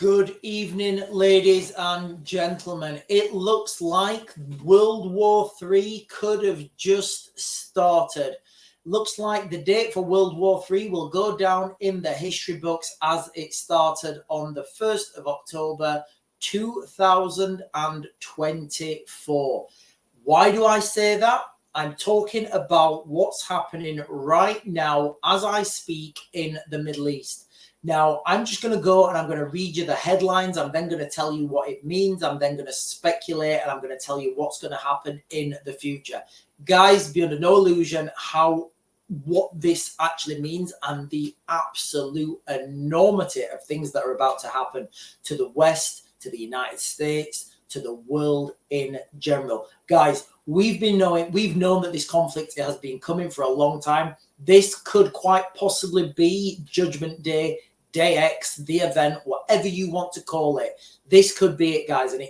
Good evening, ladies and gentlemen. It looks like World War III could have just started. Looks like the date for World War III will go down in the history books as it started on the 1st of October 2024. Why do I say that? I'm talking about what's happening right now as I speak in the Middle East. Now, I'm just going to go and I'm going to read you the headlines. I'm then going to tell you what it means. I'm then going to speculate and I'm going to tell you what's going to happen in the future. Guys, be under no illusion what this actually means and the absolute enormity of things that are about to happen to the West, to the United States, to the world in general. Guys, we've known that this conflict has been coming for a long time. This could quite possibly be Judgment Day, Day X, the event, whatever you want to call it. This could be it, guys. And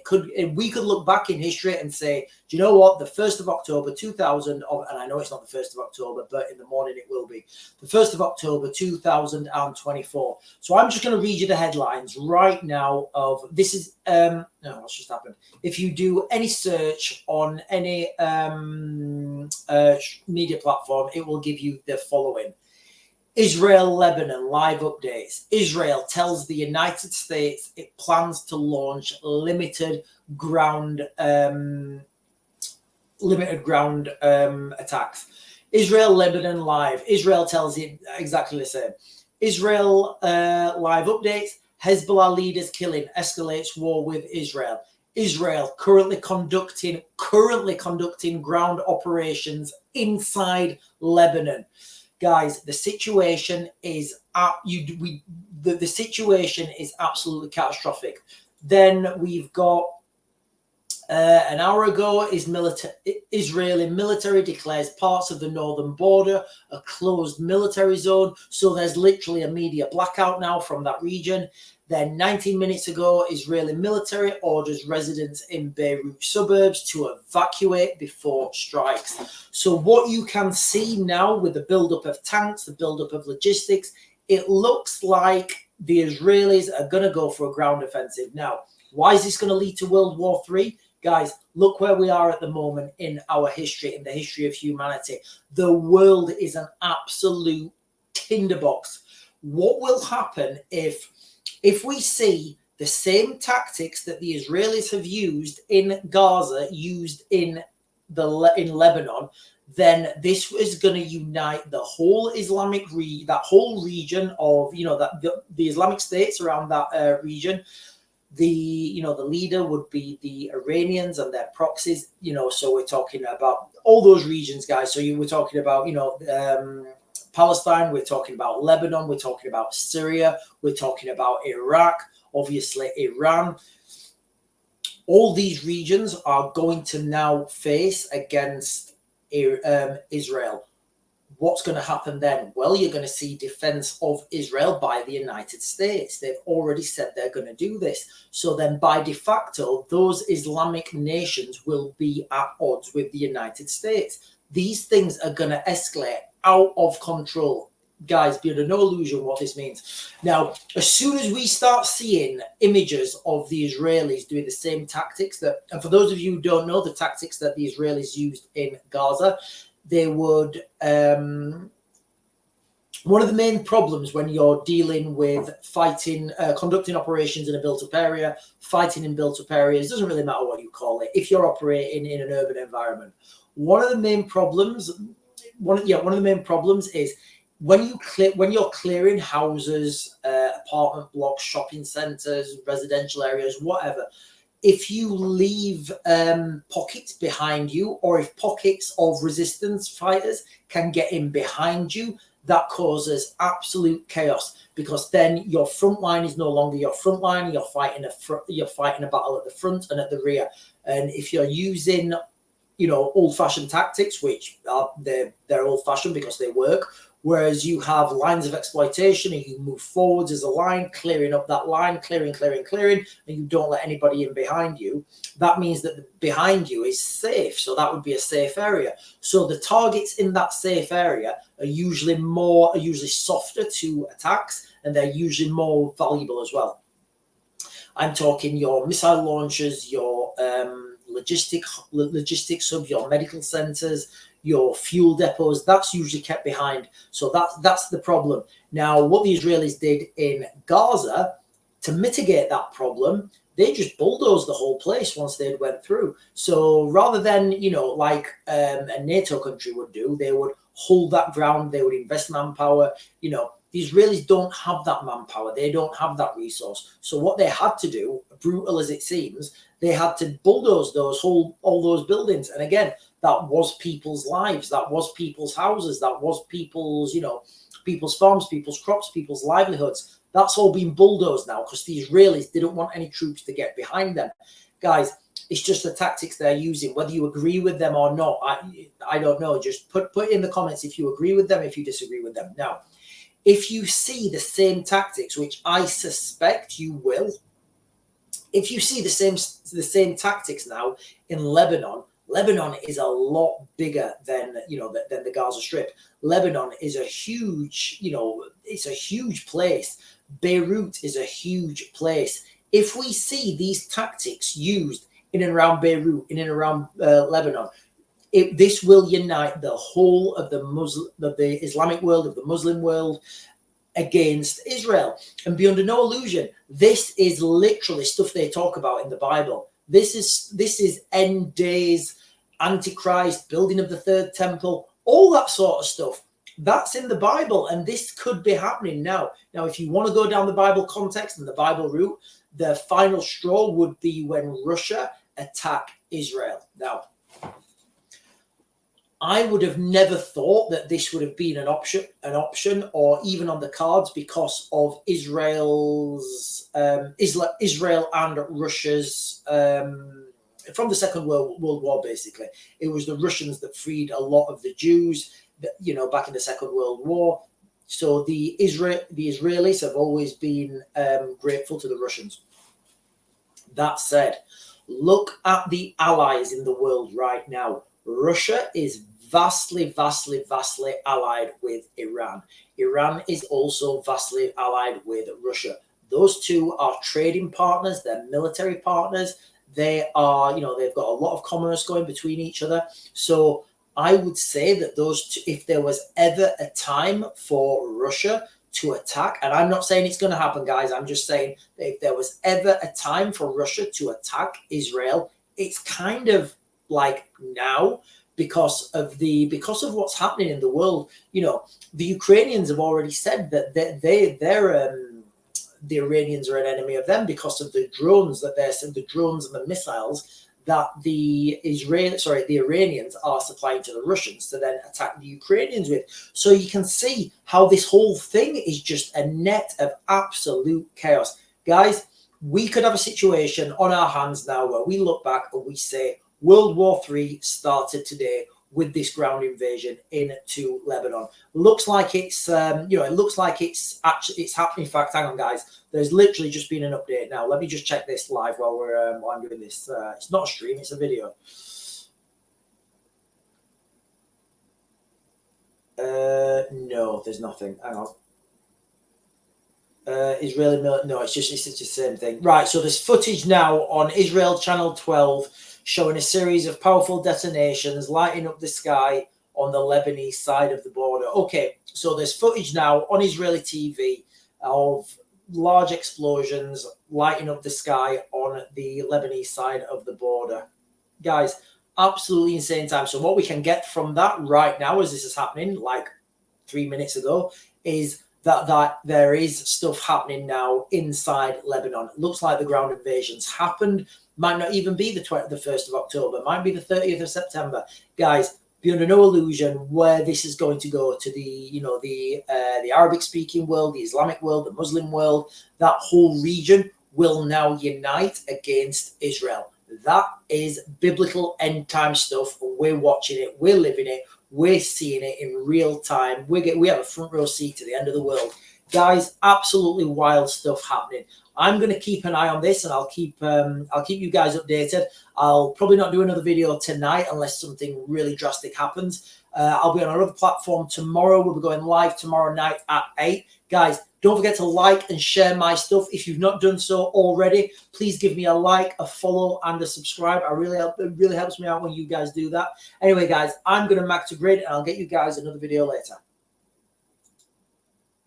we could look back in history and say, do you know what? The 1st of October 2000, and I know it's not the 1st of October, but in the morning it will be. The 1st of October 2024. So I'm just going to read you the headlines right now of this is, what's just happened? If you do any search on any media platform, it will give you the following. Israel, Lebanon, live updates. Israel tells the United States it plans to launch limited ground attacks. Israel, Lebanon, live. Israel tells it exactly the same. Israel, live updates. Hezbollah leaders killing escalates war with Israel. Israel currently conducting ground operations inside Lebanon. Guys, the situation is the situation is absolutely catastrophic. Then we've got an hour ago Israeli military declares parts of the northern border a closed military zone. So there's literally a media blackout now from that region. Then 19 minutes ago, Israeli military orders residents in Beirut suburbs to evacuate before strikes. So what you can see now with the buildup of tanks, the buildup of logistics, it looks like the Israelis are going to go for a ground offensive. Now, why is this going to lead to World War III? Guys, look where we are at the moment in our history, in the history of humanity. The world is an absolute tinderbox. What will happen if we see the same tactics that the Israelis have used in Gaza, used in Lebanon, then this is going to unite the whole that whole region of, the Islamic states around that region. The leader would be the Iranians and their proxies, so we're talking about all those regions, guys. So we're talking about, Palestine, we're talking about Lebanon, we're talking about Syria, we're talking about Iraq, obviously Iran. All these regions are going to now face against Israel. What's going to happen then? Well, you're going to see defense of Israel by the United States. They've already said they're going to do this. So then by de facto, those Islamic nations will be at odds with the United States. These things are going to escalate out of control. Guys, be under no illusion what this means. Now, as soon as we start seeing images of the Israelis doing the same tactics and for those of you who don't know the tactics that the Israelis used in Gaza, they would, one of the main problems when you're dealing with conducting operations in a built-up area, fighting in built-up areas, doesn't really matter what you call it, if you're operating in an urban environment. One of the main problems is when you're clearing houses, apartment blocks, shopping centers, residential areas, whatever. If you leave pockets behind you, or if pockets of resistance fighters can get in behind you, that causes absolute chaos, because then your front line is no longer your front line. You're fighting a battle at the front and at the rear. And if you're using old-fashioned tactics, which they're old-fashioned because they work, whereas you have lines of exploitation and you move forwards as a line, clearing up that line, clearing, and you don't let anybody in behind you. That means that behind you is safe. So that would be a safe area. So the targets in that safe area are usually softer to attacks, and they're usually more valuable as well. I'm talking your missile launchers, your logistics hubs, your medical centers, your fuel depots. That's usually kept behind. So that's the problem. Now, what the Israelis did in Gaza to mitigate that problem, they just bulldozed the whole place once they'd went through. So rather than, like a NATO country would do, they would hold that ground, they would invest manpower. The Israelis don't have that manpower, they don't have that resource. So what they had to do, brutal as it seems, they had to bulldoze all those buildings. And again, that was people's lives, that was people's houses, that was people's, people's farms, people's crops, people's livelihoods. That's all been bulldozed now because the Israelis didn't want any troops to get behind them. Guys, it's just the tactics they're using. Whether you agree with them or not, I don't know. Just put in the comments if you agree with them, if you disagree with them. Now, if you see the same tactics, which I suspect you will, if you see the same tactics now in Lebanon, Lebanon is a lot bigger than than the Gaza Strip. Lebanon is a huge, it's a huge place. Beirut is a huge place. If we see these tactics used in and around Beirut, in and around Lebanon, this will unite the whole of the Islamic world, of the Muslim world, against Israel. And be under no illusion, this is literally stuff they talk about in the Bible. This is end days, Antichrist, building of the third temple, all that sort of stuff. That's in the Bible, and this could be happening now. Now, if you want to go down the Bible context and the Bible route, the final straw would be when Russia attack Israel. Now, I would have never thought that this would have been an option, or even on the cards, because of Israel and Russia's from the Second World War. Basically, it was the Russians that freed a lot of the Jews, back in the Second World War. So the Israelis have always been grateful to the Russians. That said, look at the allies in the world right now. Russia is vastly allied with Iran. Iran is also vastly allied with Russia. Those two are trading partners, they're military partners. They are, they've got a lot of commerce going between each other. So I would say that those two, if there was ever a time for Russia to attack, and I'm not saying it's going to happen, guys, I'm just saying that if there was ever a time for Russia to attack Israel, it's kind of like now, because of what's happening in the world. The Ukrainians have already said that the Iranians are an enemy of them because of the drones the drones and the missiles that the Iranians are supplying to the Russians to then attack the Ukrainians with. So you can see how this whole thing is just a net of absolute chaos. Guys, we could have a situation on our hands now where we look back and we say World War III started today with this ground invasion into Lebanon. Looks like it's it looks like it's happening. In fact, hang on, guys. There's literally just been an update now. Let me just check this live while I'm doing this. It's not a stream, it's a video. No, there's nothing. Hang on. Israeli military. No, it's just the same thing. Right. So there's footage now on Israel Channel 12 showing a series of powerful detonations lighting up the sky on the Lebanese side of the border. Okay, so there's footage now on Israeli TV of large explosions lighting up the sky on the Lebanese side of the border. Guys, absolutely insane time. So what we can get from that right now, as this is happening, like 3 minutes ago, is that there is stuff happening now inside Lebanon. It looks like the ground invasion's happened. Might not even be the 1st of October. Might be the 30th of September. Guys, be under no illusion where this is going to go to the Arabic-speaking world, the Islamic world, the Muslim world. That whole region will now unite against Israel. That is biblical end-time stuff. We're watching it. We're living it. We're seeing it in real time. We have a front row seat to the end of the world. Guys, absolutely wild stuff happening. I'm going to keep an eye on this, and I'll keep you guys updated. I'll probably not do another video tonight unless something really drastic happens. I'll be on another platform tomorrow. We'll be going live tomorrow night at 8. Guys, Don't forget to like and share my stuff. If you've not done so already, please give me a like, a follow, and a subscribe. It really helps me out when you guys do that. Anyway, guys, I'm going to Mac to Grid, and I'll get you guys another video later.